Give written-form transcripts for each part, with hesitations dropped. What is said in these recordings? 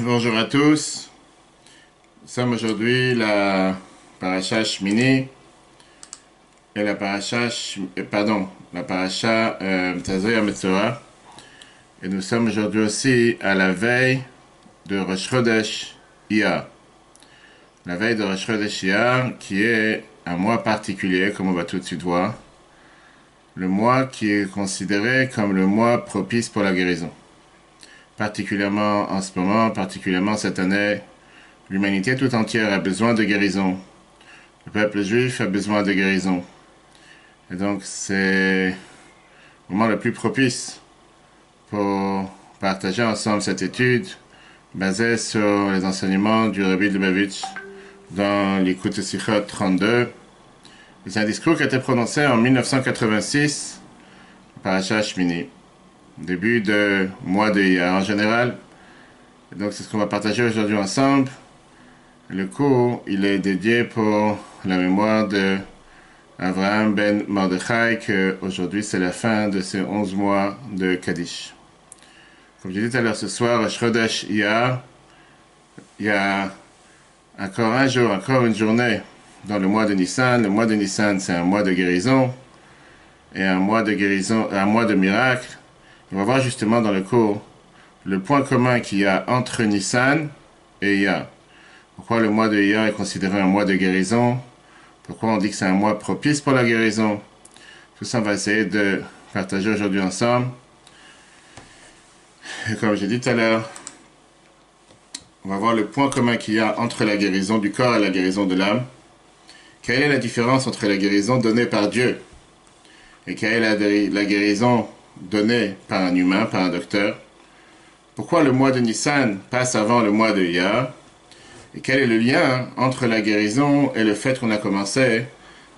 Bonjour à tous. Nous sommes aujourd'hui la paracha Shmini et la paracha, Tazoya Metzora. Et nous sommes aujourd'hui aussi à la veille de Rosh Chodesh Iyar. La veille de Rosh Chodesh Iyar qui est un mois particulier, comme on va tout de suite voir. Le mois qui est considéré comme le mois propice pour la guérison. Particulièrement en ce moment, particulièrement cette année, l'humanité tout entière a besoin de guérison. Le peuple juif a besoin de guérison. Et donc c'est le moment le plus propice pour partager ensemble cette étude basée sur les enseignements du Rabbi Lubavitch dans l'Ikut Sichot 32. C'est un discours qui a été prononcé en 1986 par Parashat Shmini. Début de mois de Iyar en général. Et donc c'est ce qu'on va partager aujourd'hui ensemble. Le cours, il est dédié pour la mémoire de Avraham ben Mordechai, que aujourd'hui c'est la fin de ces 11 mois de Kaddish. Comme je disais tout à l'heure ce soir, Rosh Chodesh Iyar, il y a encore un jour, encore une journée dans le mois de Nissan. Le mois de Nissan, c'est un mois de guérison et un mois de guérison, un mois de miracle. On va voir justement dans le cours le point commun qu'il y a entre Nissan et Iyar. Pourquoi le mois de Iyar est considéré un mois de guérison? Pourquoi on dit que c'est un mois propice pour la guérison? Tout ça, on va essayer de partager aujourd'hui ensemble. Et comme j'ai dit tout à l'heure, on va voir le point commun qu'il y a entre la guérison du corps et la guérison de l'âme. Quelle est la différence entre la guérison donnée par Dieu et quelle est la guérison donnée par un humain, par un docteur? Pourquoi le mois de Nissan passe avant le mois de Iyar? Et quel est le lien entre la guérison et le fait qu'on a commencé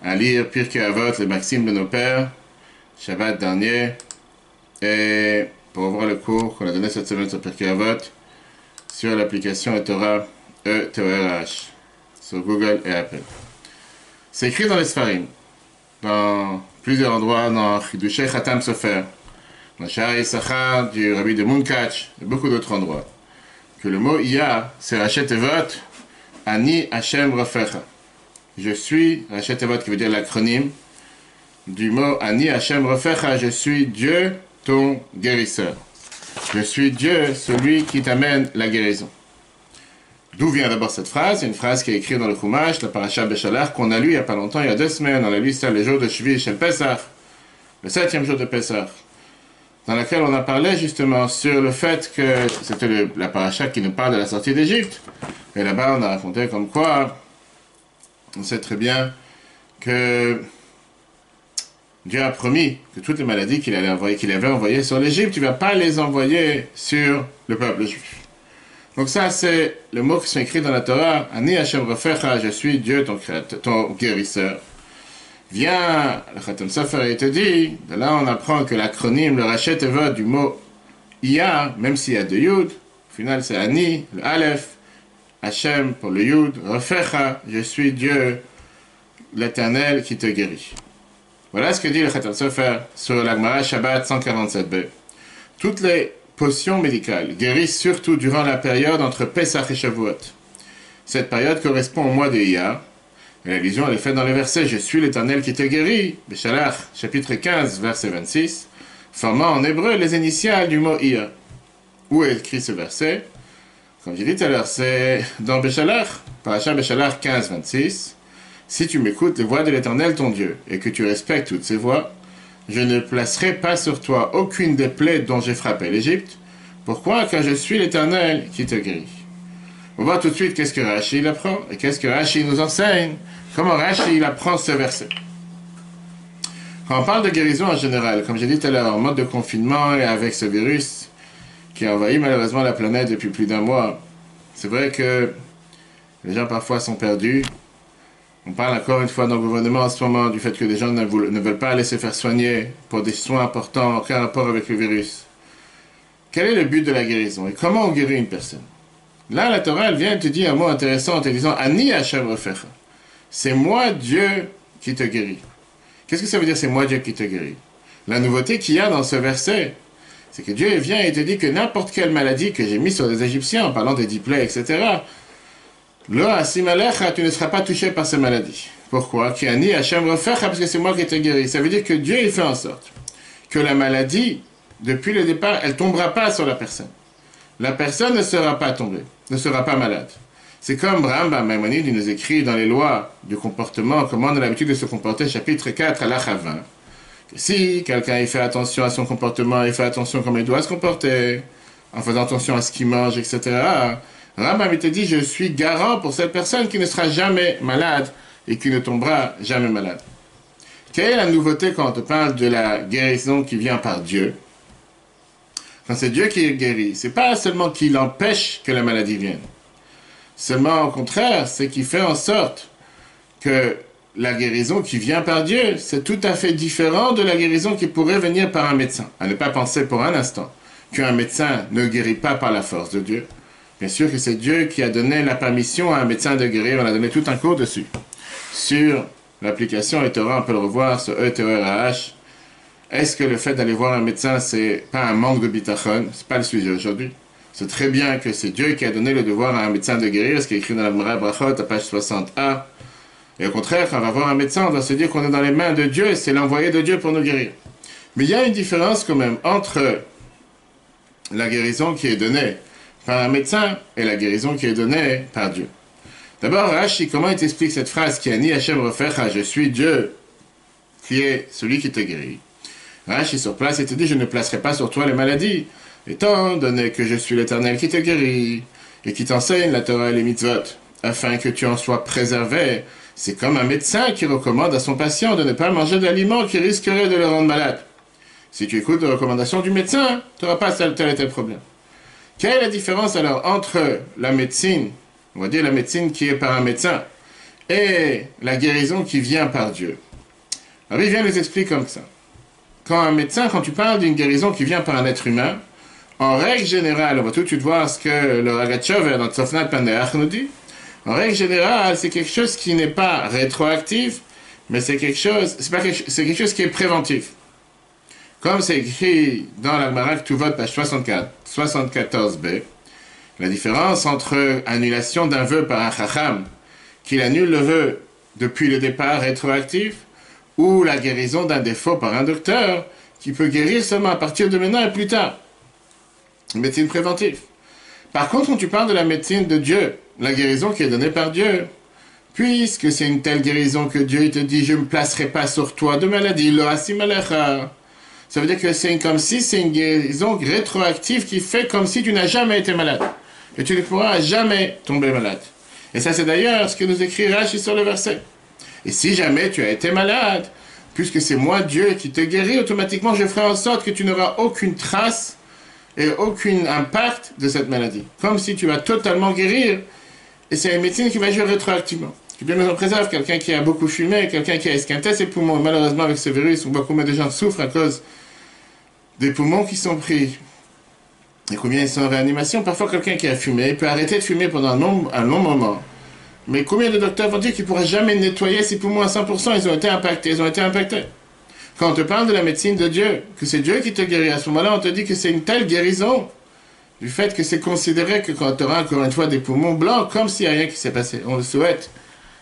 à lire Pirkei Avot, les maximes de nos pères, Shabbat dernier, et pour voir le cours qu'on a donné cette semaine sur Pirkei Avot, sur l'application eTorah, E-T-O-R-H, sur Google et Apple. C'est écrit dans les Sfarim, dans plusieurs endroits, dans Chidushei Khatam Sofer, dans Sha'ar Yisachar du Rabbi de Munkach, et beaucoup d'autres endroits, que le mot Iyar, c'est Rachet Tevot, Ani Hashem Rofecha. Je suis, Rachet Tevot qui veut dire l'acronyme, du mot Ani Hashem Rofecha, je suis Dieu, ton guérisseur. Je suis Dieu, celui qui t'amène la guérison. D'où vient d'abord cette phrase? C'est une phrase qui est écrite dans le Chumash, la Parashat Beshalach, qu'on a lu il n'y a pas longtemps, il y a 2 semaines. On a lu ça le jour de Shvi Shel Pesach, le 7e jour de Pesach, dans laquelle on a parlé justement sur le fait que c'était la Parashat qui nous parle de la sortie d'Égypte. Et là-bas, on a raconté comme quoi, on sait très bien que Dieu a promis que toutes les maladies qu'il avait envoyées sur l'Égypte, il ne va pas les envoyer sur le peuple juif. Donc ça, c'est le mot qui sont écrits dans la Torah. Ani Hashem Rofecha, je suis Dieu, ton guérisseur. Vient, le Khatam Sofer te dit, de là on apprend que l'acronyme, le Rachet Tevot du mot Iyar, même s'il y a 2 Yud, au final c'est Ani, le Aleph, Hashem pour le Yud, Rofecha, je suis Dieu, l'Éternel qui te guérit. Voilà ce que dit le Khatam Sofer sur la Gemara Shabbat 147b. Toutes les potions médicales guérissent surtout durant la période entre Pesach et Shavuot. Cette période correspond au mois de Iyar. Et l'allusion elle est faite dans les versets « Je suis l'Éternel qui te guérit » Beshalach, chapitre 15, verset 26, formant en hébreu les initiales du mot Iyar. Où est écrit ce verset? Comme j'ai dit tout à l'heure, c'est dans Beshalach, Parashat Beshalach 15, 26. « Si tu m'écoutes les voix de l'Éternel ton Dieu, et que tu respectes toutes ses voix, je ne placerai pas sur toi aucune des plaies dont j'ai frappé l'Égypte. Pourquoi? Car je suis l'Éternel qui te guérit. » On va voir tout de suite qu'est-ce que Rashi il apprend, et qu'est-ce que Rashi nous enseigne, comment Rashi il apprend ce verset. Quand on parle de guérison en général, comme j'ai dit tout à l'heure, en mode de confinement et avec ce virus qui a envahi malheureusement la planète depuis plus d'1 mois, c'est vrai que les gens parfois sont perdus. On parle encore une fois dans le gouvernement en ce moment du fait que les gens ne veulent pas aller se faire soigner pour des soins importants, aucun rapport avec le virus. Quel est le but de la guérison et comment on guérit une personne? Là, la Torah, elle vient et te dit un mot intéressant en te disant « Ani Hashem Rofecha ». C'est moi Dieu qui te guérit. Qu'est-ce que ça veut dire c'est moi Dieu qui te guérit? La nouveauté qu'il y a dans ce verset, C'est que Dieu vient et te dit que n'importe quelle maladie que j'ai mise sur les Égyptiens, en parlant des 10 plaies, etc., là, Asimalecha, tu ne seras pas touché par ces maladies. Pourquoi? Kiani Hashem refecha, parce que c'est moi qui te guéris. Ça veut dire que Dieu, il fait en sorte que la maladie, depuis le départ, elle ne tombera pas sur la personne. La personne ne sera pas tombée, ne sera pas malade. C'est comme Rambam Maïmonide, il nous écrit dans les lois du comportement, comment on a l'habitude de se comporter, chapitre 4, à l'Achavin. Que si quelqu'un il fait attention à son comportement, il fait attention à comment il doit se comporter, en faisant attention à ce qu'il mange, etc., Rambam il te dit, je suis garant pour cette personne qui ne sera jamais malade et qui ne tombera jamais malade. Quelle est la nouveauté quand on te parle de la guérison qui vient par Dieu? Quand c'est Dieu qui guérit, c'est pas seulement qu'il empêche que la maladie vienne. Seulement, au contraire, c'est qu'il fait en sorte que la guérison qui vient par Dieu, c'est tout à fait différent de la guérison qui pourrait venir par un médecin. À ne pas penser pour un instant qu'un médecin ne guérit pas par la force de Dieu. Bien sûr que c'est Dieu qui a donné la permission à un médecin de guérir. On a donné tout un cours dessus. Sur l'application eTorah, on peut le revoir sur eTorah. Est-ce que le fait d'aller voir un médecin, c'est pas un manque de bitachon? C'est pas le sujet aujourd'hui. C'est très bien que c'est Dieu qui a donné le devoir à un médecin de guérir, ce qui est écrit dans la Gemara Brachot, à page 60a. Et au contraire, quand on va voir un médecin, on doit se dire qu'on est dans les mains de Dieu, et c'est l'envoyé de Dieu pour nous guérir. Mais il y a une différence quand même entre la guérison qui est donnée par un médecin et la guérison qui est donnée par Dieu. D'abord, Rashi, comment il t'explique cette phrase qui a ni Hashem refecha, je suis Dieu, qui est celui qui te guérit. Rashi sur place, il te dit, je ne placerai pas sur toi les maladies, étant donné que je suis l'Éternel qui te guérit et qui t'enseigne la Torah et les mitzvot, afin que tu en sois préservé. C'est comme un médecin qui recommande à son patient de ne pas manger d'aliments qui risqueraient de le rendre malade. Si tu écoutes les recommandations du médecin, tu n'auras pas tel et tel problème. Quelle est la différence alors entre la médecine, on va dire la médecine qui est par un médecin, et la guérison qui vient par Dieu? Alors il vient nous expliquer comme ça. Quand un médecin, quand tu parles d'une guérison qui vient par un être humain, en règle générale, on va tout de suite voir ce que le Ragachover dans Tzofnat Paneach nous dit. En règle générale, c'est quelque chose qui n'est pas rétroactif, mais c'est quelque chose, c'est quelque chose qui est préventif. Comme c'est écrit dans la Gemara Ketuvot, page 74b, la différence entre annulation d'un vœu par un chacham, qu'il annule le vœu depuis le départ rétroactif, ou la guérison d'un défaut par un docteur, qui peut guérir seulement à partir de maintenant et plus tard. Une médecine préventive. Par contre, quand tu parles de la médecine de Dieu, la guérison qui est donnée par Dieu, puisque c'est une telle guérison que Dieu te dit, je ne me placerai pas sur toi de maladie, lo asimalecha. Ça veut dire que c'est comme si c'est une guérison rétroactive qui fait comme si tu n'as jamais été malade. Et tu ne pourras jamais tomber malade. Et ça, c'est d'ailleurs ce que nous écrit Rashi sur le verset. Et si jamais tu as été malade, puisque c'est moi Dieu qui te guérit, automatiquement je ferai en sorte que tu n'auras aucune trace et aucun impact de cette maladie. Comme si tu vas totalement guérir. Et c'est une médecine qui va agir rétroactivement. Tu bien nous en préserve quelqu'un qui a beaucoup fumé, quelqu'un qui a esquinté ses poumons. Malheureusement, avec ce virus, beaucoup de gens souffrent à cause des poumons qui sont pris. Et combien ils sont en réanimation? Parfois, quelqu'un qui a fumé peut arrêter de fumer pendant un long moment. Mais combien de docteurs vont dire qu'il ne pourra jamais nettoyer ses poumons à 100%? Ils ont été impactés. Quand on te parle de la médecine de Dieu, que c'est Dieu qui te guérit, à ce moment-là, on te dit que c'est une telle guérison du fait que c'est considéré que quand tu auras encore une fois des poumons blancs, comme s'il n'y a rien qui s'est passé. On le souhaite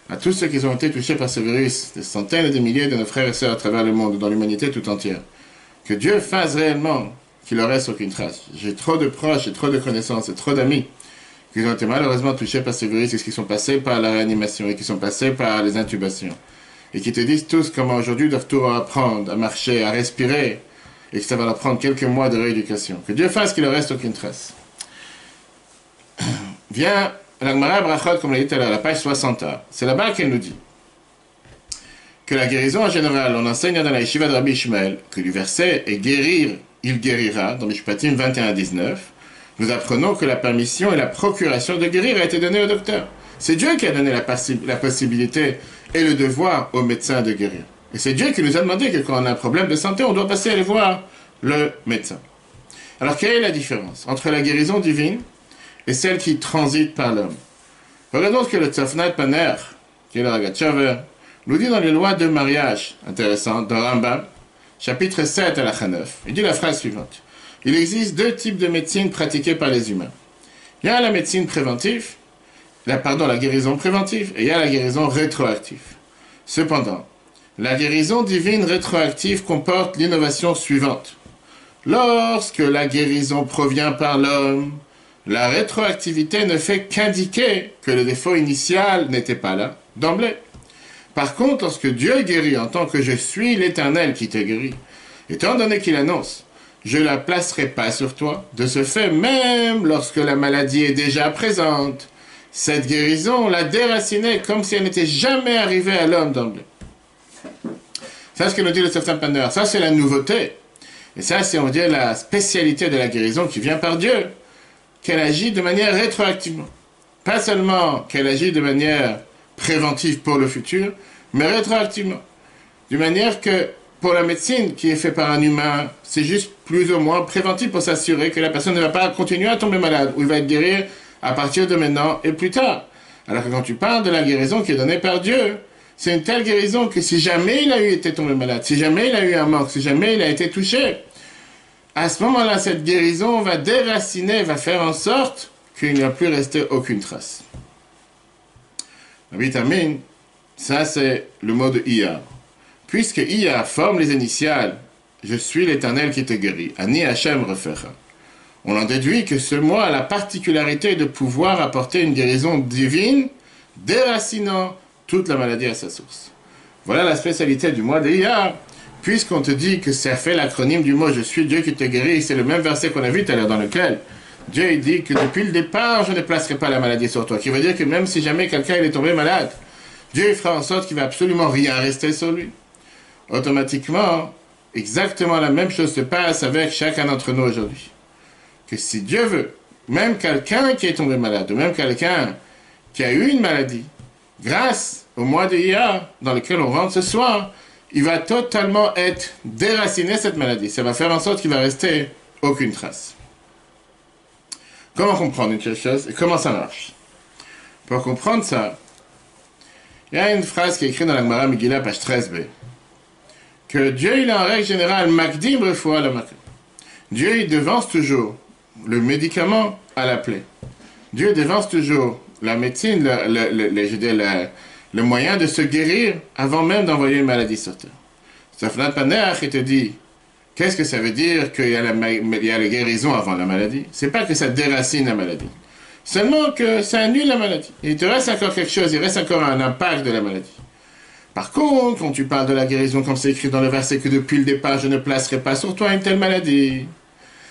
à tous ceux qui ont été touchés par ce virus, des centaines et des milliers de nos frères et sœurs à travers le monde, dans l'humanité tout entière. Que Dieu fasse réellement qu'il ne reste aucune trace. J'ai trop de proches, j'ai trop de connaissances et trop d'amis qui ont été malheureusement touchés par ce virus et qui sont passés par la réanimation et qui sont passés par les intubations. Et qui te disent tous comment aujourd'hui ils doivent tout apprendre à marcher, à respirer, et que ça va leur prendre quelques mois de rééducation. Que Dieu fasse qu'il ne reste aucune trace. Vient la Gemara Brachot, comme l'a dit tout à l'heure, la page 60a. C'est là-bas qu'elle nous dit que la guérison en général, on enseigne dans la Yeshiva de Rabbi Ishmael que du verset « et guérir, il guérira » dans Mishpatim 21-19, nous apprenons que la permission et la procuration de guérir a été donnée au docteur. C'est Dieu qui a donné la possibilité et le devoir au médecin de guérir. Et c'est Dieu qui nous a demandé que quand on a un problème de santé, on doit passer à aller voir le médecin. Alors, quelle est la différence entre la guérison divine et celle qui transite par l'homme? Regardons ce que le Tzofnat Paner, qui est le Ragachover, nous dit dans les lois de mariage, intéressant, dans Rambam, chapitre 7 à la 9. Il dit la phrase suivante. Il existe deux types de médecine pratiquées par les humains. Il y a la médecine préventive, la guérison préventive, et il y a la guérison rétroactive. Cependant, la guérison divine rétroactive comporte l'innovation suivante. Lorsque la guérison provient par l'homme, la rétroactivité ne fait qu'indiquer que le défaut initial n'était pas là, d'emblée. Par contre, lorsque Dieu guérit en tant que je suis l'Éternel qui te guérit, étant donné qu'il annonce « Je ne la placerai pas sur toi », de ce fait, même lorsque la maladie est déjà présente, cette guérison la déracinait comme si elle n'était jamais arrivée à l'homme d'emblée. C'est ce que nous dit le Tzemach Paner. Ça, c'est la nouveauté. Et ça, c'est, on va dire, la spécialité de la guérison qui vient par Dieu. Qu'elle agit de manière rétroactivement. Pas seulement qu'elle agit de manière préventive pour le futur, mais rétroactivement. D'une manière que, pour la médecine qui est faite par un humain, c'est juste plus ou moins préventif pour s'assurer que la personne ne va pas continuer à tomber malade, ou il va être guéri à partir de maintenant et plus tard. Alors que quand tu parles de la guérison qui est donnée par Dieu, c'est une telle guérison que si jamais il a été tombé malade, si jamais il a eu un manque, si jamais il a été touché, à ce moment-là, cette guérison va déraciner, va faire en sorte qu'il n'y a plus resté aucune trace. La vitamine, ça c'est le mot de Iyar. Puisque Iyar forme les initiales, je suis l'Éternel qui te guérit, Ani Hashem Refera. On en déduit que ce mot a la particularité de pouvoir apporter une guérison divine, déracinant toute la maladie à sa source. Voilà la spécialité du mois de Iyar. Puisqu'on te dit que ça fait l'acronyme du mot « Je suis Dieu qui te guérit », c'est le même verset qu'on a vu tout à l'heure dans lequel Dieu il dit que depuis le départ, je ne placerai pas la maladie sur toi. Qui veut dire que même si jamais quelqu'un est tombé malade, Dieu il fera en sorte qu'il ne va absolument rien rester sur lui. Automatiquement, exactement la même chose se passe avec chacun d'entre nous aujourd'hui. Que si Dieu veut, même quelqu'un qui est tombé malade, ou même quelqu'un qui a eu une maladie, grâce au mois de Iyar dans lequel on rentre ce soir, il va totalement être déraciné cette maladie. Ça va faire en sorte qu'il va rester aucune trace. Comment comprendre une telle chose et comment ça marche? Pour comprendre ça, il y a une phrase qui est écrite dans la Gemara Megillah, page 13b, que Dieu, il a en règle générale, makdim refoua la makom. Dieu, il devance toujours le médicament à la plaie. Dieu devance toujours la médecine, le moyen de se guérir avant même d'envoyer une maladie sur terre. Tzemach Paner, il te dit, qu'est-ce que ça veut dire qu'il y a la guérison avant la maladie? C'est pas que ça déracine la maladie. Seulement que ça annule la maladie. Il te reste encore quelque chose, il reste encore un impact de la maladie. Par contre, quand tu parles de la guérison, comme c'est écrit dans le verset que depuis le départ, je ne placerai pas sur toi une telle maladie,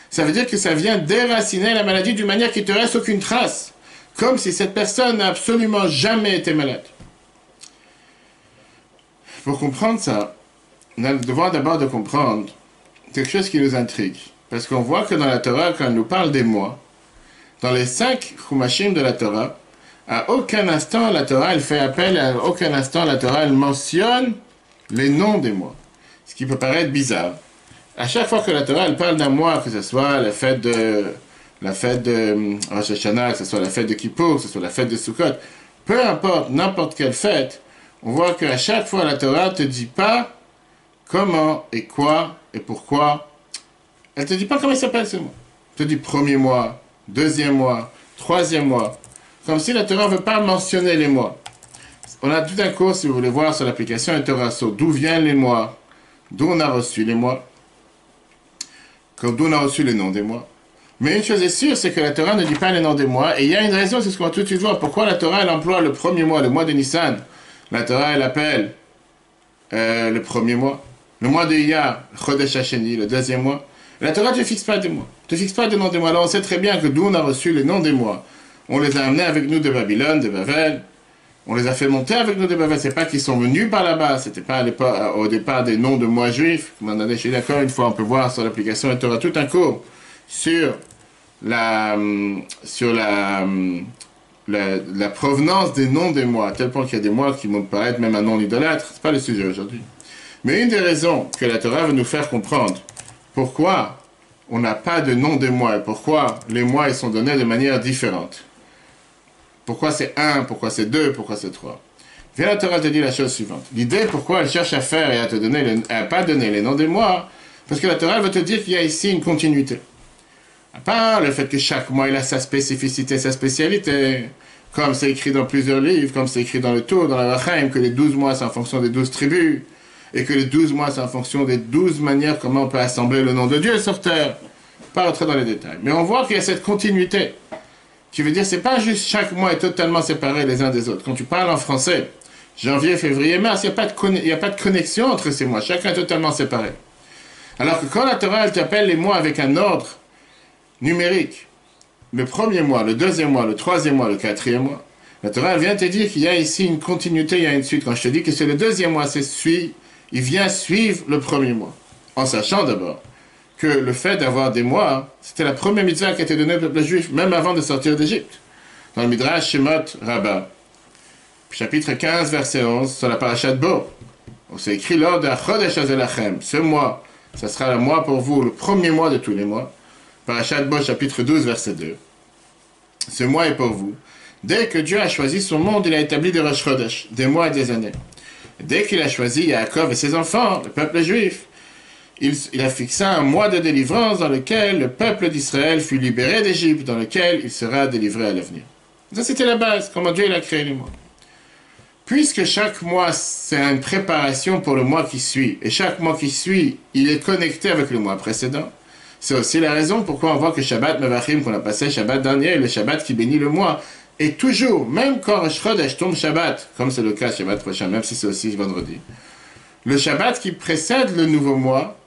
ça veut dire que ça vient déraciner la maladie d'une manière qui ne te reste aucune trace. Comme si cette personne n'a absolument jamais été malade. Pour comprendre ça, on a le devoir d'abord de comprendre quelque chose qui nous intrigue. Parce qu'on voit que dans la Torah, quand elle nous parle des mois, dans les 5 Chumashim de la Torah, à aucun instant la Torah, elle fait appel, à aucun instant la Torah, elle mentionne les noms des mois. Ce qui peut paraître bizarre. À chaque fois que la Torah, elle parle d'un mois, que ce soit la fête de Rosh Hashanah, que ce soit la fête de Kippour, que ce soit la fête de Sukkot, peu importe, n'importe quelle fête, on voit qu'à chaque fois, la Torah ne te dit pas comment et quoi et pourquoi. Elle ne te dit pas comment il s'appelle ce mois. Elle te dit premier mois, deuxième mois, troisième mois. Comme si la Torah ne veut pas mentionner les mois. On a tout un cours, si vous voulez voir, sur l'application Torasso, d'où viennent les mois, d'où on a reçu les mois, d'où on a reçu les noms des mois. Mais une chose est sûre, c'est que la Torah ne dit pas les noms des mois, et il y a une raison, c'est ce qu'on va tout de suite voir. Pourquoi la Torah, elle emploie le premier mois, le mois de Nissan. La Torah, elle appelle le premier mois. Le mois de Iyar, Chodesh Hasheni, le deuxième mois. La Torah ne te fixe pas des mois. Ne te fixe pas des noms des mois. Alors on sait très bien que d'où on a reçu les noms des mois. On les a amenés avec nous de Babylone, de Babel. On les a fait monter avec nous de Babel. C'est pas qu'ils sont venus par là-bas. C'était pas au départ des noms de mois juifs. Je suis d'accord, une fois on peut voir sur l'application la Torah tout un cours sur la provenance des noms des mois, à tel point qu'il y a des mois qui vont paraître même un nom idolâtre. C'est pas le sujet aujourd'hui. Mais une des raisons que la Torah veut nous faire comprendre pourquoi on n'a pas de nom des mois et pourquoi les mois ils sont donnés de manière différente. Pourquoi c'est 1, pourquoi c'est 2, pourquoi c'est 3. Viens, la Torah te dit la chose suivante. L'idée pourquoi elle cherche à faire et à pas donner les noms des mois, parce que la Torah veut te dire qu'il y a ici une continuité. À part le fait que chaque mois il a sa spécificité, sa spécialité, comme c'est écrit dans plusieurs livres, comme c'est écrit dans le Tour, dans la Rachaim, que les 12 mois c'est en fonction des 12 tribus, et que les 12 mois c'est en fonction des 12 manières comment on peut assembler le nom de Dieu sur terre. Pas rentrer dans les détails. Mais on voit qu'il y a cette continuité, qui veut dire c'est pas juste chaque mois est totalement séparé les uns des autres. Quand tu parles en français, janvier, février, mars, il n'y a pas de connexion entre ces mois, chacun est totalement séparé. Alors que quand la Torah elle t'appelle les mois avec un ordre numérique, le premier mois, le deuxième mois, le troisième mois, le quatrième mois, la Torah elle vient te dire qu'il y a ici une continuité, il y a une suite. Quand je te dis que c'est le deuxième mois, il vient suivre le premier mois. En sachant d'abord que le fait d'avoir des mois, c'était la première mitzvah qui a été donnée au peuple juif, même avant de sortir d'Égypte. Dans le Midrash Shemot Rabbah, chapitre 15, verset 11, sur la parashat Bo, où c'est écrit lors de Chodesh Azelachem, ce mois, ça sera le mois pour vous, le premier mois de tous les mois. Parashat Bo, chapitre 12, verset 2. Ce mois est pour vous. Dès que Dieu a choisi son monde, il a établi des Rosh Chodesh, des mois et des années. Dès qu'il a choisi Yaakov et ses enfants, le peuple juif, il a fixé un mois de délivrance dans lequel le peuple d'Israël fut libéré d'Égypte, dans lequel il sera délivré à l'avenir. Ça, c'était la base, comment Dieu il a créé les mois. Puisque chaque mois, c'est une préparation pour le mois qui suit, et chaque mois qui suit, il est connecté avec le mois précédent, c'est aussi la raison pourquoi on voit que Shabbat Mevachim, qu'on a passé Shabbat dernier, le Shabbat qui bénit le mois, est toujours, même quand Rosh Chodesh tombe Shabbat, comme c'est le cas Shabbat prochain, même si c'est aussi vendredi, le Shabbat qui précède le nouveau mois,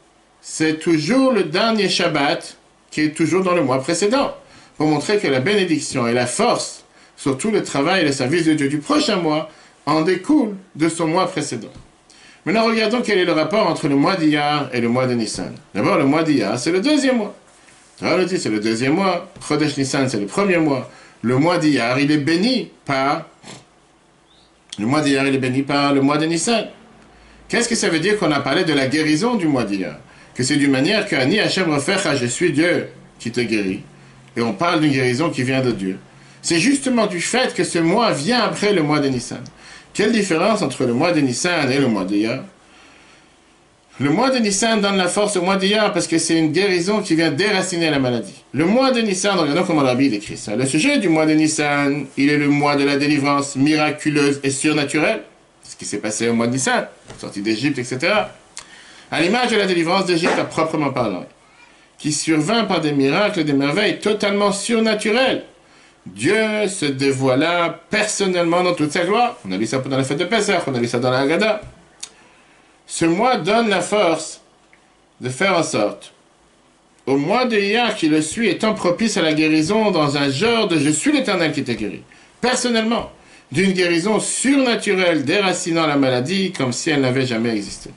c'est toujours le dernier Shabbat qui est toujours dans le mois précédent, pour montrer que la bénédiction et la force sur tout le travail et le service de Dieu du prochain mois en découle de son mois précédent. Maintenant, regardons quel est le rapport entre le mois d'Iyar et le mois de Nissan. D'abord, le mois d'Iyar, c'est le deuxième mois. On le dit, c'est le deuxième mois. Chodesh Nissan, c'est le premier mois. Le mois d'Iyar, il est béni par... Le mois d'Iyar, il est béni par le mois de Nissan. Qu'est-ce que ça veut dire qu'on a parlé de la guérison du mois d'Iyar? Que c'est d'une manière que Ani Hashem Refecha, je suis Dieu qui te guérit. Et on parle d'une guérison qui vient de Dieu. C'est justement du fait que ce mois vient après le mois de Nissan. Quelle différence entre le mois de Nissan et le mois d'Iyar? Le mois de Nissan donne la force au mois d'Iyar parce que c'est une guérison qui vient déraciner la maladie. Le mois de Nissan, regardons comment la Bible écrit ça. Le sujet du mois de Nissan, il est le mois de la délivrance miraculeuse et surnaturelle. C'est ce qui s'est passé au mois de Nissan, sortie d'Égypte, etc. À l'image de la délivrance d'Égypte à proprement parlant, qui survint par des miracles et des merveilles totalement surnaturelles. Dieu se dévoila personnellement dans toute sa gloire. On a vu ça pendant la fête de Pessah, on a vu ça dans la Haggadah. Ce mois donne la force de faire en sorte, au mois de Iyar qui le suit, étant propice à la guérison dans un genre de « Je suis l'Éternel qui t'a guéri ». Personnellement, d'une guérison surnaturelle déracinant la maladie comme si elle n'avait jamais existé.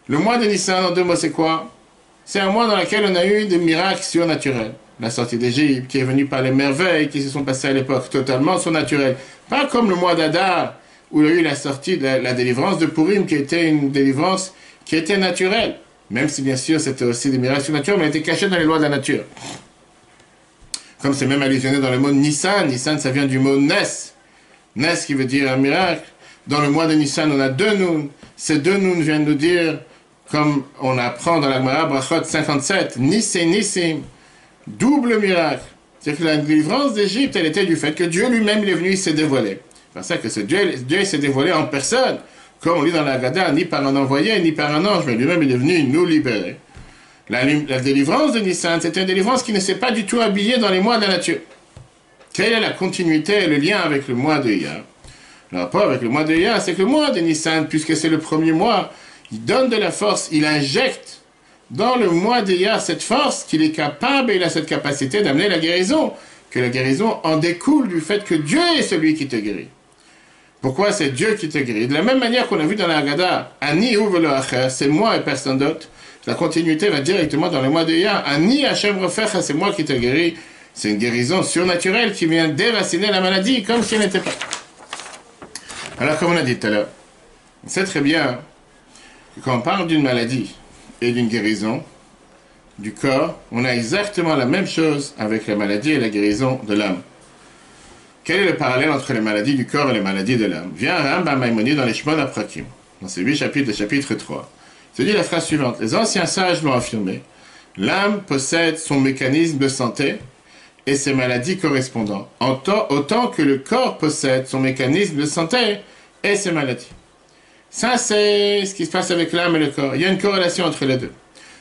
Le mois de Nissan, en deux mots, c'est quoi? C'est un mois dans lequel on a eu des miracles surnaturels. La sortie d'Égypte, qui est venue par les merveilles qui se sont passées à l'époque, totalement surnaturelles. Pas comme le mois d'Adar, où il y a eu la sortie de la délivrance de Purim, qui était une délivrance qui était naturelle. Même si, bien sûr, c'était aussi des miracles surnaturels, mais elle était cachée dans les lois de la nature. Comme c'est même allusionné dans le mot Nissan. Nissan, ça vient du mot Nes. Nes qui veut dire un miracle. Dans le mois de Nissan, on a deux Noun. Ces deux Noun viennent nous dire, comme on apprend dans la Gemara Brachot 57, Nis et Nissim. Double miracle. C'est-à-dire que la délivrance d'Égypte, elle était du fait que Dieu lui-même, il est venu, il s'est dévoilé. C'est pour ça que ce Dieu s'est dévoilé en personne, comme on lit dans la Haggadah, ni par un envoyé, ni par un ange, mais lui-même, il est venu nous libérer. La délivrance de Nissan, c'est une délivrance qui ne s'est pas du tout habillée dans les mois de la nature. Quelle est la continuité et le lien avec le mois de Iyar? Le rapport avec le mois de Iyar, c'est que le mois de Nissan, puisque c'est le premier mois, il donne de la force, il injecte dans le mois d'Iyar cette force qu'il est capable et il a cette capacité d'amener la guérison, que la guérison en découle du fait que Dieu est celui qui te guérit. Pourquoi c'est Dieu qui te guérit? De la même manière qu'on a vu dans la Haggadah, Ani ouvre le acher, c'est moi et personne d'autre. La continuité va directement dans le mois d'Iyar. Ani Hashem Refecha, c'est moi qui te guéris. C'est une guérison surnaturelle qui vient déraciner la maladie comme si elle n'était pas. Alors, comme on a dit tout à l'heure, on sait très bien que quand on parle d'une maladie et d'une guérison du corps, on a exactement la même chose avec la maladie et la guérison de l'âme. Quel est le parallèle entre les maladies du corps et les maladies de l'âme? Vient Rambam Maïmonide dans les Shemona Prakim, dans ces 8 chapitres, le chapitre 3. Il se dit la phrase suivante: les anciens sages l'ont affirmé, L'âme possède son mécanisme de santé et ses maladies correspondantes, autant que le corps possède son mécanisme de santé et ses maladies. Ça, c'est ce qui se passe avec l'âme et le corps. Il y a une corrélation entre les deux.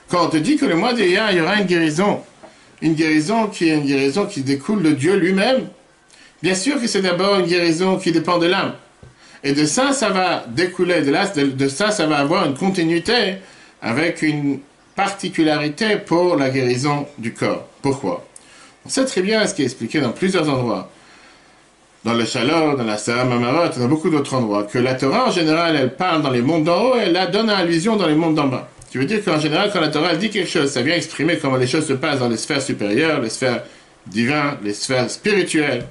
Quand on te dit que le mois d'Iyar, il y aura une guérison qui découle de Dieu lui-même, bien sûr que c'est d'abord une guérison qui dépend de l'âme. Et de ça, ça va découler, de ça, ça va avoir une continuité avec une particularité pour la guérison du corps. Pourquoi? On sait très bien ce qui est expliqué dans plusieurs endroits. Dans le Shalom, dans la Sarah Mamarot, dans beaucoup d'autres endroits, que la Torah, en général, elle parle dans les mondes d'en haut et elle la donne à allusion dans les mondes d'en bas. Tu veux dire qu'en général, quand la Torah dit quelque chose, ça vient exprimer comment les choses se passent dans les sphères supérieures, les sphères divines, les sphères spirituelles.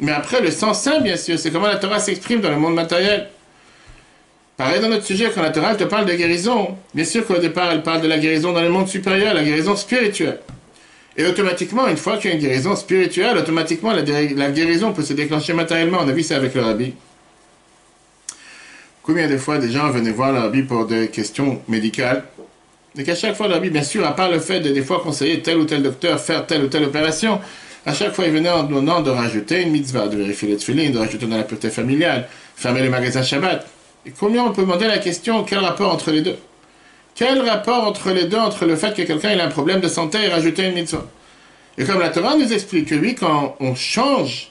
Mais après, le sens saint, bien sûr, c'est comment la Torah s'exprime dans le monde matériel. Pareil dans notre sujet, quand la Torah te parle de guérison, bien sûr qu'au départ, elle parle de la guérison dans le monde supérieur, la guérison spirituelle. Et automatiquement, une fois qu'il y a une guérison spirituelle, automatiquement, la guérison peut se déclencher matériellement. On a vu ça avec le rabbi. Combien de fois des gens venaient voir le rabbi pour des questions médicales, et qu'à chaque fois, le rabbi, bien sûr, à part le fait de des fois conseiller tel ou tel docteur faire telle ou telle opération, à chaque fois, il venait en donnant de rajouter une mitzvah, de vérifier les tefilines, de rajouter dans la pureté familiale, fermer le magasin Shabbat. Et combien on peut demander la question, quel rapport entre les deux? Quel rapport entre les deux, entre le fait que quelqu'un ait un problème de santé et rajouter une mitzvah? Et comme la Torah nous explique que oui, quand on change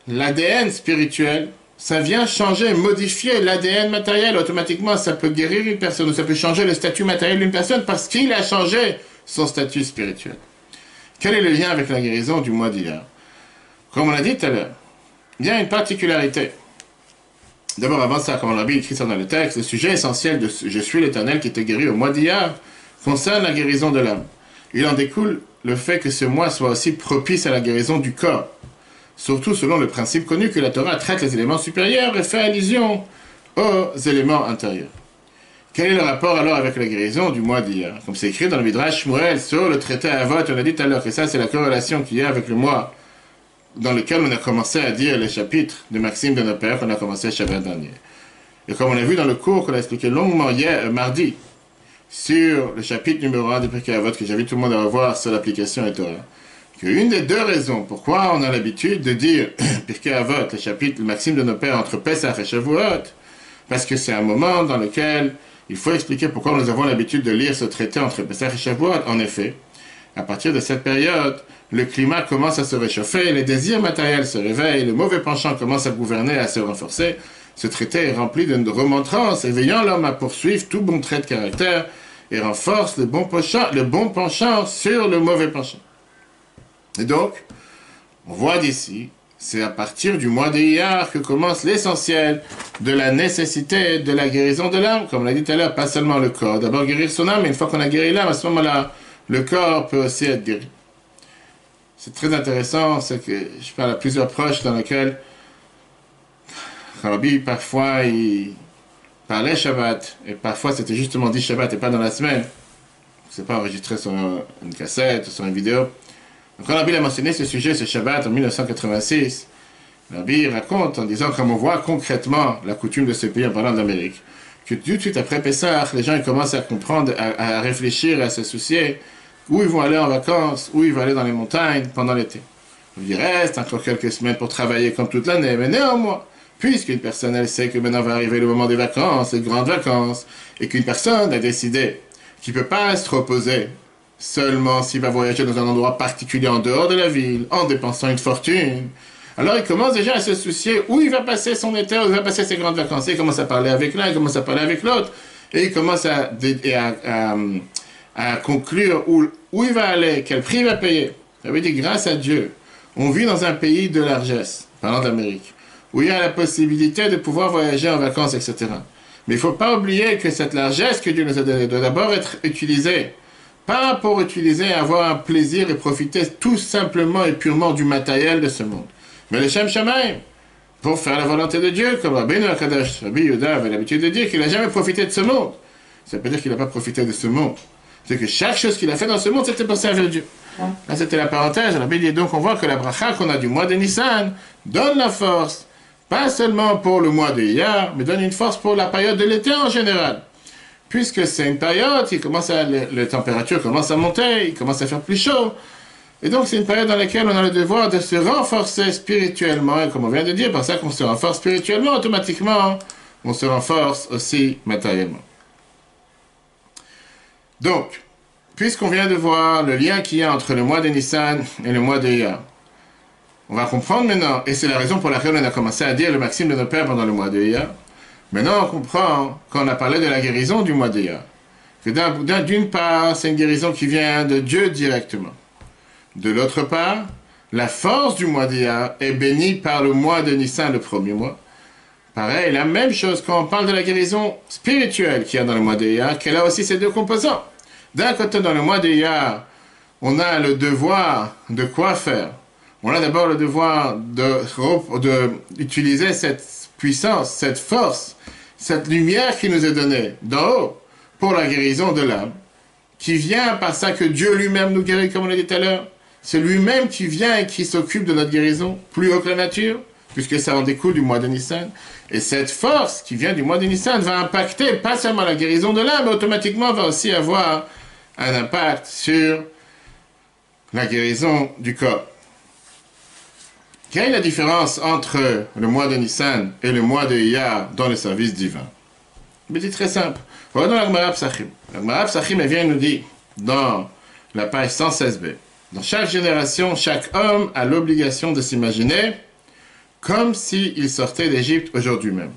l'ADN spirituel, ça vient changer, modifier l'ADN matériel. Automatiquement, ça peut guérir une personne, ou ça peut changer le statut matériel d'une personne parce qu'il a changé son statut spirituel. Quel est le lien avec la guérison du mois d'Iyar? Comme on l'a dit tout à l'heure, il y a une particularité. D'abord, avant ça, comme on l'a dit, écrit ça dans le texte, le sujet essentiel de « Je suis l'Éternel qui te guérit au mois d'Iyar » concerne la guérison de l'âme. Il en découle le fait que ce mois soit aussi propice à la guérison du corps, surtout selon le principe connu que la Torah traite les éléments supérieurs et fait allusion aux éléments intérieurs. Quel est le rapport alors avec la guérison du mois d'Iyar? Comme c'est écrit dans le Midrash Shmuel sur le traité Avot, on a dit tout à l'heure que ça c'est la corrélation qu'il y a avec le mois dans lequel on a commencé à dire les chapitres de Maxime de nos pères qu'on a commencé le Shabbat dernier. Et comme on a vu dans le cours qu'on a expliqué longuement hier, mardi, sur le chapitre numéro 1 du Pirkei Avot, que j'invite tout le monde à revoir sur l'application et Torah, qu'une des deux raisons pourquoi on a l'habitude de dire Pirkei Avot, le chapitre, le Maxime de nos pères entre Pesach et Shavuot, parce que c'est un moment dans lequel il faut expliquer pourquoi nous avons l'habitude de lire ce traité entre Pesach et Shavuot. En effet, à partir de cette période, le climat commence à se réchauffer, les désirs matériels se réveillent, le mauvais penchant commence à gouverner, à se renforcer. Ce traité est rempli de remontrances, éveillant l'homme à poursuivre tout bon trait de caractère et renforce le bon penchant sur le mauvais penchant. Et donc, on voit d'ici, c'est à partir du mois d'Iyar que commence l'essentiel de la nécessité de la guérison de l'âme, comme on l'a dit tout à l'heure, pas seulement le corps. D'abord guérir son âme, mais une fois qu'on a guéri l'âme, à ce moment-là, le corps peut aussi être guéri. C'est très intéressant, c'est que je parle à plusieurs proches dans lesquels Rabbi, parfois, il parlait Shabbat, et parfois c'était justement dit Shabbat et pas dans la semaine. C'est pas enregistré sur une cassette ou sur une vidéo. Donc quand Rabbi a mentionné ce sujet, ce Shabbat, en 1986, Rabbi raconte en disant, comme on voit concrètement la coutume de ce pays en parlant d'Amérique, que tout de suite après Pessah, les gens ils commencent à comprendre, à réfléchir, à se soucier, où ils vont aller en vacances, où ils vont aller dans les montagnes pendant l'été. Il reste encore quelques semaines pour travailler comme toute l'année, mais néanmoins, puisqu'une personne elle sait que maintenant va arriver le moment des vacances, les grandes vacances, et qu'une personne a décidé qu'il ne peut pas se reposer seulement s'il va voyager dans un endroit particulier en dehors de la ville, en dépensant une fortune, alors il commence déjà à se soucier où il va passer son été, où il va passer ses grandes vacances. Et il commence à parler avec l'un, il commence à parler avec l'autre, et il commence à conclure où il va aller, quel prix il va payer. Ça veut dire, grâce à Dieu, on vit dans un pays de largesse, parlant d'Amérique, où il y a la possibilité de pouvoir voyager en vacances, etc. Mais il ne faut pas oublier que cette largesse que Dieu nous a donnée doit d'abord être utilisée, pas pour utiliser et avoir un plaisir et profiter tout simplement et purement du matériel de ce monde. Mais le Shem Shamaim, pour faire la volonté de Dieu, comme Rabbeinu HaKadosh, Rabbi Yehuda avait l'habitude de dire qu'il n'a jamais profité de ce monde. Ça veut pas dire qu'il n'a pas profité de ce monde. C'est que chaque chose qu'il a fait dans ce monde, c'était pour servir Dieu. Là, c'était la parenthèse. Rabbi dit donc, on voit que la bracha qu'on a du mois de Nissan donne la force, pas seulement pour le mois de Iyar, mais donne une force pour la période de l'été en général. puisque c'est une période, les températures commencent à monter, il commence à faire plus chaud. Et donc c'est une période dans laquelle on a le devoir de se renforcer spirituellement. Et comme on vient de dire, par ça qu'on se renforce spirituellement, automatiquement, on se renforce aussi matériellement. Donc, puisqu'on vient de voir le lien qu'il y a entre le mois de Nissan et le mois de Iyar, on va comprendre maintenant, et c'est la raison pour laquelle on a commencé à dire le maxime de nos pères pendant le mois de Iyar. Maintenant, on comprend, quand on a parlé de la guérison du mois de Iyar, que d'une part, c'est une guérison qui vient de Dieu directement. De l'autre part, la force du mois d'Iyar est bénie par le mois de Nissan, le premier mois. Pareil, la même chose quand on parle de la guérison spirituelle qu'il y a dans le mois d'Iyar, qu'elle a aussi ses deux composants. D'un côté, dans le mois d'Iyar, on a le devoir de quoi faire. On a d'abord le devoir d'utiliser cette puissance, cette force, cette lumière qui nous est donnée d'en haut pour la guérison de l'âme, qui vient par ça que Dieu lui-même nous guérit, comme on l'a dit tout à l'heure. C'est lui-même qui vient et qui s'occupe de notre guérison, plus haut que la nature, puisque ça en découle du mois de Nissan. Et cette force qui vient du mois de Nissan va impacter pas seulement la guérison de l'âme, mais automatiquement va aussi avoir un impact sur la guérison du corps. Quelle est la différence entre le mois de Nissan et le mois de Iyar dans le service divin? C'est très simple. Voilà dans la Gemara Psachim. La Gemara Psachim, elle vient nous dire, dans la page 116b, dans chaque génération, chaque homme a l'obligation de s'imaginer comme s'il sortait d'Égypte aujourd'hui même.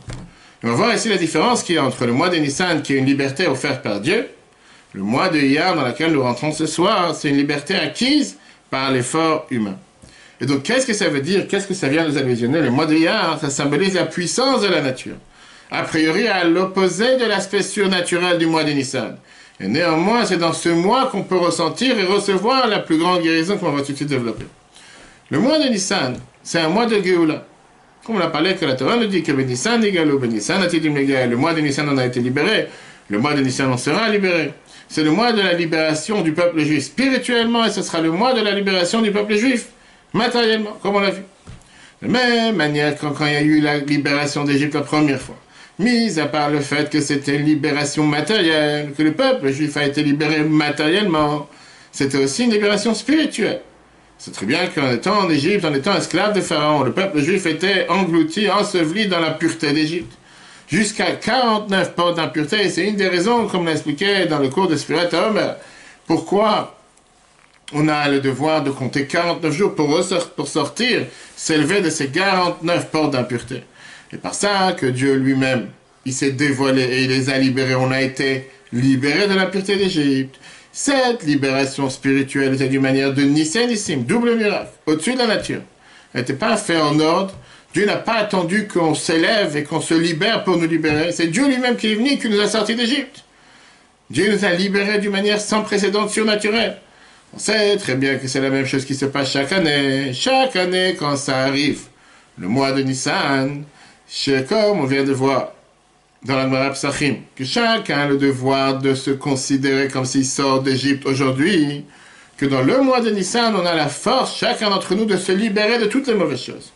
Et on va voir ici la différence qu'il y a entre le mois de Nissan, qui est une liberté offerte par Dieu, le mois de Iyar, dans lequel nous rentrons ce soir, c'est une liberté acquise par l'effort humain. Et donc, qu'est-ce que ça veut dire? Qu'est-ce que ça vient nous allusionner? Le mois de Iyar, ça symbolise la puissance de la nature. A priori, à l'opposé de l'aspect surnaturel du mois de Nissan. Et néanmoins, c'est dans ce mois qu'on peut ressentir et recevoir la plus grande guérison qu'on va tout de suite développer. Le mois de Nissan, c'est un mois de Géoula. Comme on l'a parlé, que la Torah nous dit que Nissan égalou, Nissan atidim légal. Le mois de Nissan, on a été libéré. Le mois de Nissan, on sera libéré. C'est le mois de la libération du peuple juif spirituellement, et ce sera le mois de la libération du peuple juif matériellement, comme on l'a vu. De la même manière, quand il y a eu la libération d'Égypte la première fois, mis à part le fait que c'était une libération matérielle, que le peuple juif a été libéré matériellement, c'était aussi une libération spirituelle. C'est très bien qu'en étant en Égypte, en étant esclave de Pharaon, le peuple juif était englouti, enseveli dans la pureté d'Égypte. Jusqu'à 49 portes d'impureté, et c'est une des raisons, comme on l'a expliqué dans le cours de Sfirat HaOmer, pourquoi on a le devoir de compter 49 jours pour sortir, s'élever de ces 49 portes d'impureté. Et par ça que Dieu lui-même, il s'est dévoilé et il les a libérés. On a été libérés de la pureté d'Égypte. Cette libération spirituelle était d'une manière de Nissim, double miracle, au-dessus de la nature. Elle n'était pas faite en ordre. Dieu n'a pas attendu qu'on s'élève et qu'on se libère pour nous libérer. C'est Dieu lui-même qui est venu et qui nous a sortis d'Égypte. Dieu nous a libérés d'une manière sans précédent surnaturelle. On sait très bien que c'est la même chose qui se passe chaque année. Chaque année, quand ça arrive, le mois de Nissan, comme on vient de voir dans la Gemara Psachim, que chacun a le devoir de se considérer comme s'il sort d'Égypte aujourd'hui, que dans le mois de Nissan, on a la force, chacun d'entre nous, de se libérer de toutes les mauvaises choses.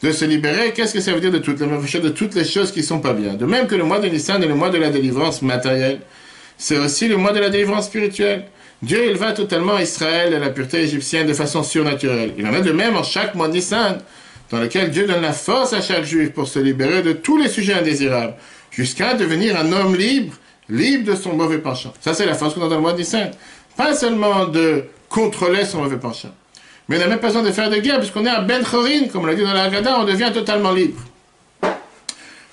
De se libérer, qu'est-ce que ça veut dire de toutes les mauvaises choses, de toutes les choses qui ne sont pas bien. De même que le mois de Nissan est le mois de la délivrance matérielle, c'est aussi le mois de la délivrance spirituelle. Dieu éleva totalement Israël à la pureté égyptienne de façon surnaturelle. Il en est de même en chaque mois de Nissan, dans lequel Dieu donne la force à chaque juif pour se libérer de tous les sujets indésirables, jusqu'à devenir un homme libre, libre de son mauvais penchant. Ça, c'est la force qu'on a dans le mois de Nissan. Pas seulement de contrôler son mauvais penchant, mais on n'a même pas besoin de faire de guerre, puisqu'on est à Ben Chorin, comme on l'a dit dans la Haggadah, on devient totalement libre.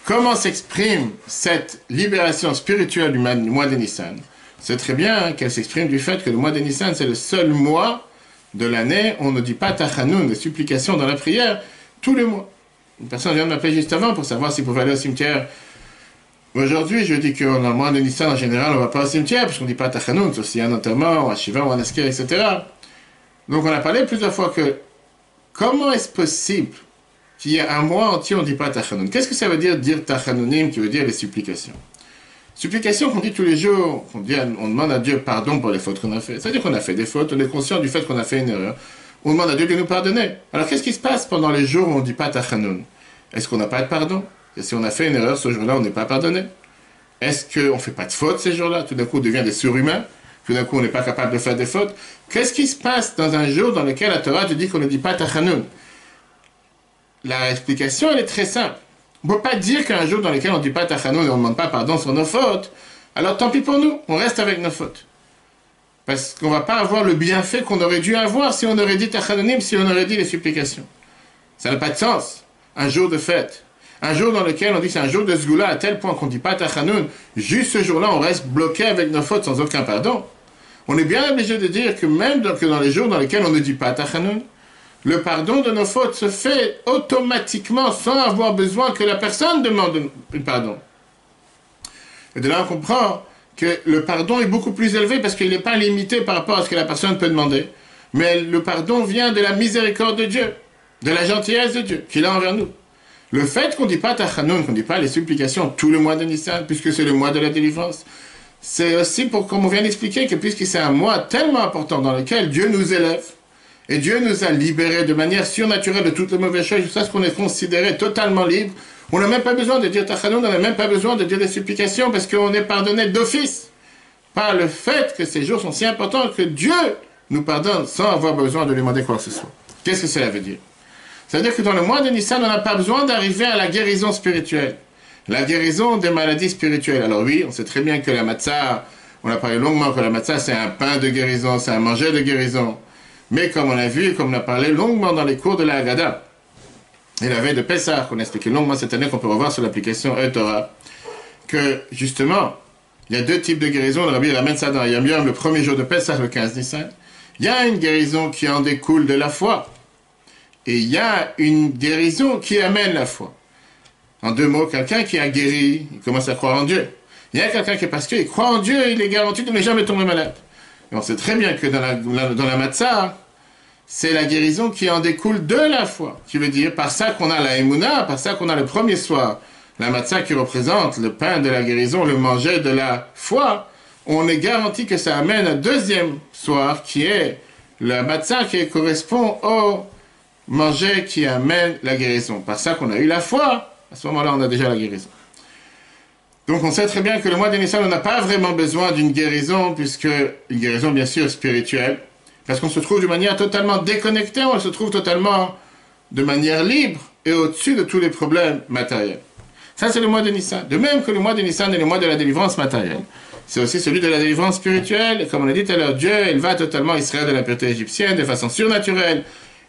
Comment s'exprime cette libération spirituelle du mois de Nissan? C'est très bien qu'elle s'exprime du fait que le mois de Nissan, c'est le seul mois de l'année où on ne dit pas Tachanoun, des supplications dans la prière, tous les mois. Une personne vient de m'appeler juste avant pour savoir s'il pouvait aller au cimetière. Aujourd'hui, je dis qu'en le mois de Nissan, en général, on ne va pas au cimetière, puisqu'on ne dit pas Tachanoun, sauf s'il y a un enterrement, ou un shiva, ou un asker, etc. Donc on a parlé plusieurs fois que comment est-ce possible qu'il y ait un mois entier où on ne dit pas Tachanoun? Qu'est-ce que ça veut dire Tachanounim, qui veut dire les supplications? Supplication qu'on dit tous les jours, on demande à Dieu pardon pour les fautes qu'on a faites. C'est-à-dire qu'on a fait des fautes, on est conscient du fait qu'on a fait une erreur. On demande à Dieu de nous pardonner. Alors qu'est-ce qui se passe pendant les jours où on ne dit pas Tachanoun? Est-ce qu'on n'a pas de pardon? Et si on a fait une erreur ce jour-là, on n'est pas pardonné? Est-ce qu'on ne fait pas de fautes ces jours-là? Tout d'un coup, on devient des surhumains. Tout d'un coup, on n'est pas capable de faire des fautes. Qu'est-ce qui se passe dans un jour dans lequel la Torah te dit qu'on ne dit pas Tachanoun? La explication, elle est très simple. On ne peut pas dire qu'un jour dans lequel on ne dit pas Tachanoun et on ne demande pas pardon sur nos fautes, alors tant pis pour nous, on reste avec nos fautes. Parce qu'on ne va pas avoir le bienfait qu'on aurait dû avoir si on aurait dit Tachanonim, si on aurait dit les supplications. Ça n'a pas de sens. Un jour de fête. Un jour dans lequel on dit que c'est un jour de Sgoula à tel point qu'on ne dit pas Tachanoun, juste ce jour-là, on reste bloqué avec nos fautes sans aucun pardon. On est bien obligé de dire que même dans les jours dans lesquels on ne dit pas Tachanoun, le pardon de nos fautes se fait automatiquement sans avoir besoin que la personne demande un pardon. Et de là, on comprend que le pardon est beaucoup plus élevé parce qu'il n'est pas limité par rapport à ce que la personne peut demander. Mais le pardon vient de la miséricorde de Dieu, de la gentillesse de Dieu qu'il a envers nous. Le fait qu'on ne dit pas Tachanoun, qu'on ne dit pas les supplications tout le mois de Nissan, puisque c'est le mois de la délivrance, c'est aussi pour, comme on vient d'expliquer, que puisque c'est un mois tellement important dans lequel Dieu nous élève, et Dieu nous a libérés de manière surnaturelle de toutes les mauvaises choses, jusqu'à ce qu'on est considéré totalement libre, on n'a même pas besoin de dire Tachanoun, on n'a même pas besoin de dire des supplications, parce qu'on est pardonné d'office, par le fait que ces jours sont si importants que Dieu nous pardonne sans avoir besoin de lui demander quoi que ce soit. Qu'est-ce que cela veut dire? Ça veut dire que dans le mois de Nissan, on n'a pas besoin d'arriver à la guérison spirituelle. La guérison des maladies spirituelles. Alors oui, on sait très bien que la matzah, on a parlé longuement que la matzah, c'est un pain de guérison, c'est un manger de guérison. Mais comme on a vu, comme on a parlé longuement dans les cours de la Haggadah, et la veille de Pessah, qu'on a expliqué longuement cette année, qu'on peut revoir sur l'application Torah, que justement, il y a deux types de guérison. Le Rabbi ramène ça dans Yom Yom, le premier jour de Pessah, le 15 Nissan. Il y a une guérison qui en découle de la foi. Et il y a une guérison qui amène la foi. En deux mots, quelqu'un qui a guéri, il commence à croire en Dieu. Il y a quelqu'un qui, parce qu'il croit en Dieu, il est garanti de ne jamais tomber malade. Et on sait très bien que dans la matzah, c'est la guérison qui en découle de la foi. Qui veut dire, par ça qu'on a la Emouna, par ça qu'on a le premier soir, la matzah qui représente le pain de la guérison, le manger de la foi, on est garanti que ça amène un deuxième soir, qui est la matzah qui correspond au manger qui amène la guérison. Par ça qu'on a eu la foi, à ce moment-là, on a déjà la guérison. Donc on sait très bien que le mois de Nissan, on n'a pas vraiment besoin d'une guérison, puisque une guérison bien sûr spirituelle, parce qu'on se trouve de manière totalement déconnectée, on se trouve totalement de manière libre et au-dessus de tous les problèmes matériels. Ça, c'est le mois de Nissan. De même que le mois de Nissan est le mois de la délivrance matérielle. C'est aussi celui de la délivrance spirituelle. Et comme on a dit tout à l'heure, Dieu éleva totalement Israël de la pureté égyptienne de façon surnaturelle.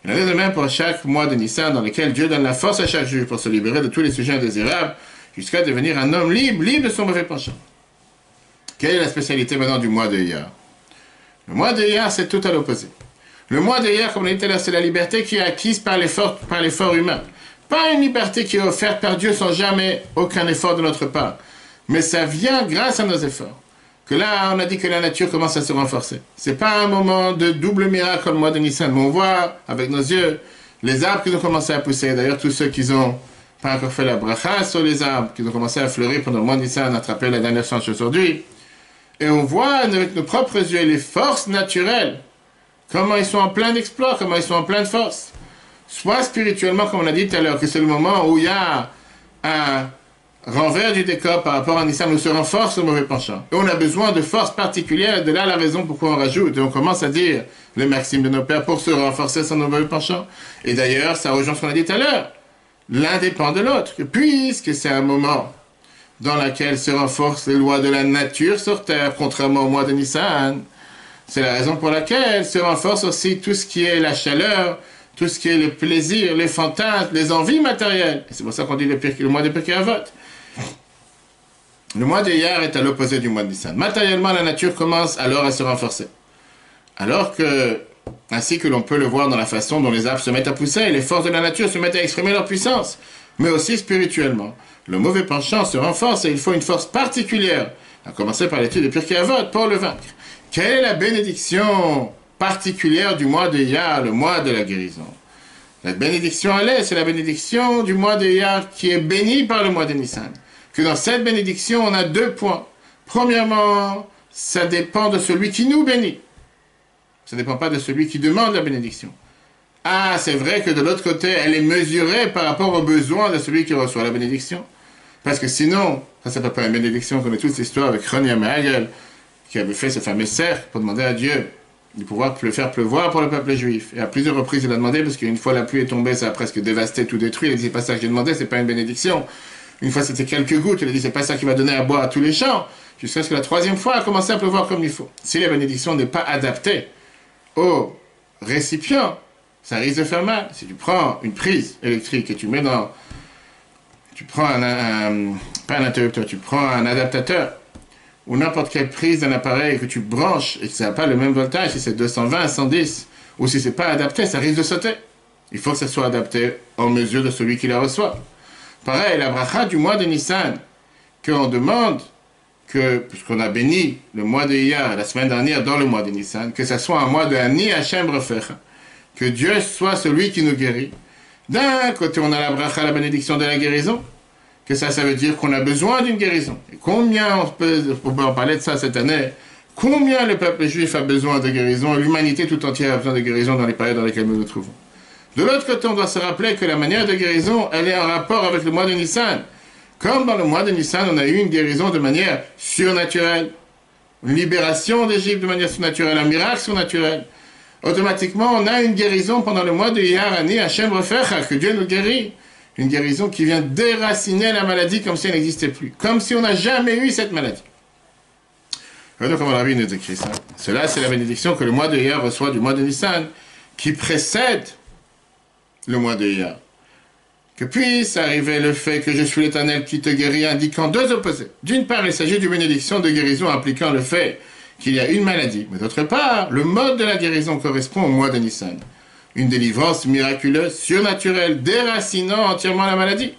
Il en est de même pour chaque mois de Nissan dans lequel Dieu donne la force à chaque juif pour se libérer de tous les sujets indésirables jusqu'à devenir un homme libre, libre de son mauvais penchant. Quelle est la spécialité maintenant du mois de Iyar? Le mois de Iyar, c'est tout à l'opposé. Le mois de Iyar, comme on a dit tout à l'heure, c'est la liberté qui est acquise par l'effort humain. Pas une liberté qui est offerte par Dieu sans jamais aucun effort de notre part. Mais ça vient grâce à nos efforts. Que là, on a dit que la nature commence à se renforcer. C'est pas un moment de double miracle comme le mois de Nissan, mais on voit avec nos yeux les arbres qui ont commencé à pousser. D'ailleurs, tous ceux qui n'ont pas encore fait la bracha sur les arbres, qui ont commencé à fleurir pendant le mois de Nissan, attraper la dernière chance aujourd'hui. Et on voit avec nos propres yeux les forces naturelles, comment ils sont en plein d'exploits, comment ils sont en pleine force. Soit spirituellement, comme on a dit tout à l'heure, que c'est le moment où il y a un renvers du décor par rapport à Nissan, où se renforce le mauvais penchant. Et on a besoin de force particulière, de là la raison pourquoi on rajoute. Et on commence à dire les maximes de nos pères pour se renforcer son mauvais penchant. Et d'ailleurs, ça rejoint ce qu'on a dit tout à l'heure. L'un dépend de l'autre. Puisque c'est un moment dans lequel se renforcent les lois de la nature sur Terre, contrairement au mois de Nissan, c'est la raison pour laquelle se renforce aussi tout ce qui est la chaleur, tout ce qui est le plaisir, les fantasmes, les envies matérielles. Et c'est pour ça qu'on dit le mois de Pirkei Avot. Le mois de Iyar est à l'opposé du mois de Nissan. Matériellement, la nature commence alors à se renforcer. Alors que, ainsi que l'on peut le voir dans la façon dont les arbres se mettent à pousser, et les forces de la nature se mettent à exprimer leur puissance, mais aussi spirituellement. Le mauvais penchant se renforce et il faut une force particulière, à commencer par l'étude de Pirkei Avot, pour le vaincre. Quelle est la bénédiction particulière du mois de Iyar, le mois de la guérison? La bénédiction à l'aise, c'est la bénédiction du mois de Iyar qui est bénie par le mois de Nissan. Que dans cette bénédiction, on a 2 points. Premièrement, ça dépend de celui qui nous bénit. Ça ne dépend pas de celui qui demande la bénédiction. Ah, c'est vrai que de l'autre côté, elle est mesurée par rapport aux besoins de celui qui reçoit la bénédiction. Parce que sinon, ça c'est pas une bénédiction, on connaît toute l'histoire avec Ron Yamahagel, qui avait fait ce fameux cercle pour demander à Dieu de pouvoir le faire pleuvoir pour le peuple juif. Et à plusieurs reprises, il a demandé, parce qu'une fois la pluie est tombée, ça a presque dévasté, tout détruit. Il a dit, c'est pas ça que j'ai demandé, c'est pas une bénédiction. Une fois, c'était quelques gouttes. Il a dit, c'est pas ça qui va donner à boire à tous les champs. Jusqu'à ce que la troisième fois, a commencé à pleuvoir comme il faut. Si la bénédiction n'est pas adaptée au récipient, ça risque de faire mal. Si tu prends une prise électrique et tu mets dans... Tu prends pas un interrupteur, tu prends un adaptateur ou n'importe quelle prise d'un appareil que tu branches et que ça n'a pas le même voltage, si c'est 220, 110, ou si c'est pas adapté, ça risque de sauter. Il faut que ça soit adapté en mesure de celui qui la reçoit. Pareil, la bracha du mois de Nissan, qu'on demande que, puisqu'on a béni le mois de Iyar la semaine dernière dans le mois de Nissan, que ça soit un mois de Ani Hashem Refecha, que Dieu soit celui qui nous guérit. D'un côté, on a la bracha, la bénédiction de la guérison, que ça veut dire qu'on a besoin d'une guérison. Et combien on peut en parler de ça cette année, combien le peuple juif a besoin de guérison, et l'humanité tout entière a besoin de guérison dans les périodes dans lesquelles nous nous trouvons. De l'autre côté, on doit se rappeler que la manière de guérison, elle est en rapport avec le mois de Nissan. Comme dans le mois de Nissan, on a eu une guérison de manière surnaturelle, une libération d'Égypte de manière surnaturelle, un miracle surnaturel. Automatiquement, on a une guérison pendant le mois de Iyar Ani Hashem Refecha, que Dieu nous guérit. Une guérison qui vient déraciner la maladie comme si elle n'existait plus. Comme si on n'a jamais eu cette maladie. Voilà comment la Rabbi nous écrit ça. Cela, c'est la bénédiction que le mois de Iyar reçoit du mois de Nissan, qui précède le mois de Iyar. Que puisse arriver le fait que je suis l'Éternel qui te guérit, indiquant deux opposés. D'une part, il s'agit d'une bénédiction de guérison impliquant le fait qu'il y a une maladie. Mais d'autre part, le mode de la guérison correspond au mois de Nissan. Une délivrance miraculeuse, surnaturelle, déracinant entièrement la maladie.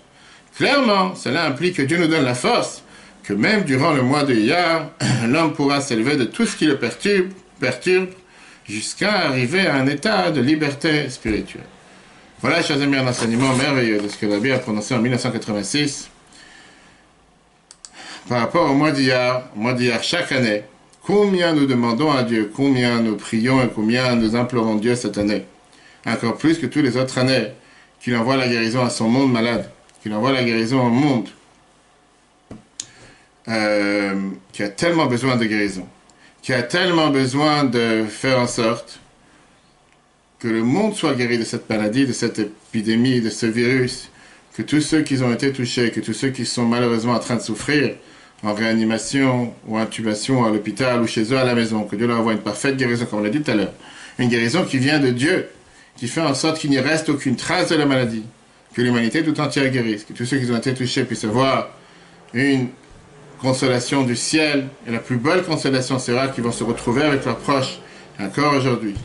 Clairement, cela implique que Dieu nous donne la force, que même durant le mois de Iyar, l'homme pourra s'élever de tout ce qui le perturbe, jusqu'à arriver à un état de liberté spirituelle. Voilà, chers amis, un enseignement merveilleux de ce que la Bible a prononcé en 1986 par rapport au mois d'Iyar. Au mois d'Iyar, chaque année, combien nous demandons à Dieu, combien nous prions et combien nous implorons Dieu cette année. Encore plus que toutes les autres années, qu'il envoie la guérison à son monde malade, qu'il envoie la guérison au monde qui a tellement besoin de guérison, qui a tellement besoin de faire en sorte que le monde soit guéri de cette maladie, de cette épidémie, de ce virus, que tous ceux qui ont été touchés, que tous ceux qui sont malheureusement en train de souffrir en réanimation ou intubation à l'hôpital ou chez eux à la maison, que Dieu leur envoie une parfaite guérison, comme on l'a dit tout à l'heure, une guérison qui vient de Dieu, qui fait en sorte qu'il n'y reste aucune trace de la maladie, que l'humanité tout entière guérisse, que tous ceux qui ont été touchés puissent avoir une consolation du ciel, et la plus belle consolation sera qu'ils vont se retrouver avec leurs proches, encore aujourd'hui.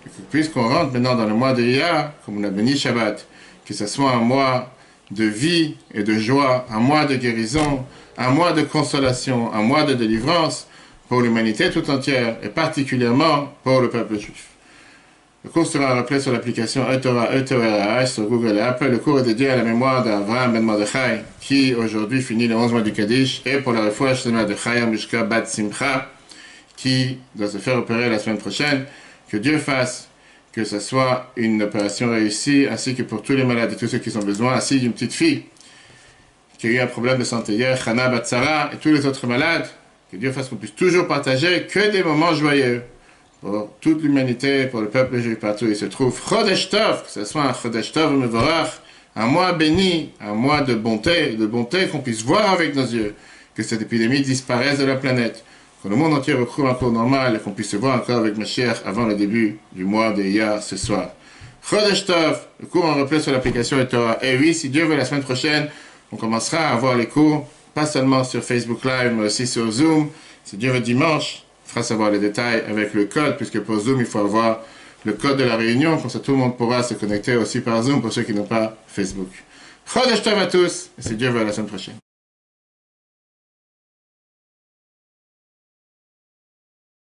Et que puisqu'on rentre maintenant dans le mois de Iyar, comme on a béni Shabbat, que ce soit un mois de vie et de joie, un mois de guérison, un mois de consolation, un mois de délivrance pour l'humanité tout entière, et particulièrement pour le peuple juif. Le cours sera rappelé sur l'application eTorah sur Google et Apple. Le cours est dédié à la mémoire d'Avraham Ben Mordechai, qui aujourd'hui finit les 11 mois du Kaddish, et pour la refouach de Chaya Mishka Bat Simcha, qui doit se faire opérer la semaine prochaine. Que Dieu fasse que ce soit une opération réussie, ainsi que pour tous les malades et tous ceux qui ont besoin, ainsi qu'une petite fille qui a eu un problème de santé hier, Chana Batsara, et tous les autres malades. Que Dieu fasse qu'on puisse toujours partager que des moments joyeux pour toute l'humanité, pour le peuple juif partout où il se trouve. Chodesh Tov, que ce soit un Chodesh Tov Mevorach, un mois béni, un mois de bonté qu'on puisse voir avec nos yeux, que cette épidémie disparaisse de la planète, que le monde entier retrouve un cours normal et qu'on puisse se voir encore avec Mashiach avant le début du mois de Iyar ce soir. Chodesh Tov, le cours en replay sur l'application eTorah. Et oui, si Dieu veut, la semaine prochaine, on commencera à avoir les cours, pas seulement sur Facebook Live, mais aussi sur Zoom. Si Dieu veut, dimanche, on fera savoir les détails avec le code, puisque pour Zoom, il faut avoir le code de la réunion, comme ça tout le monde pourra se connecter aussi par Zoom pour ceux qui n'ont pas Facebook. Chodesh Tov à tous, et si Dieu veut, à la semaine prochaine.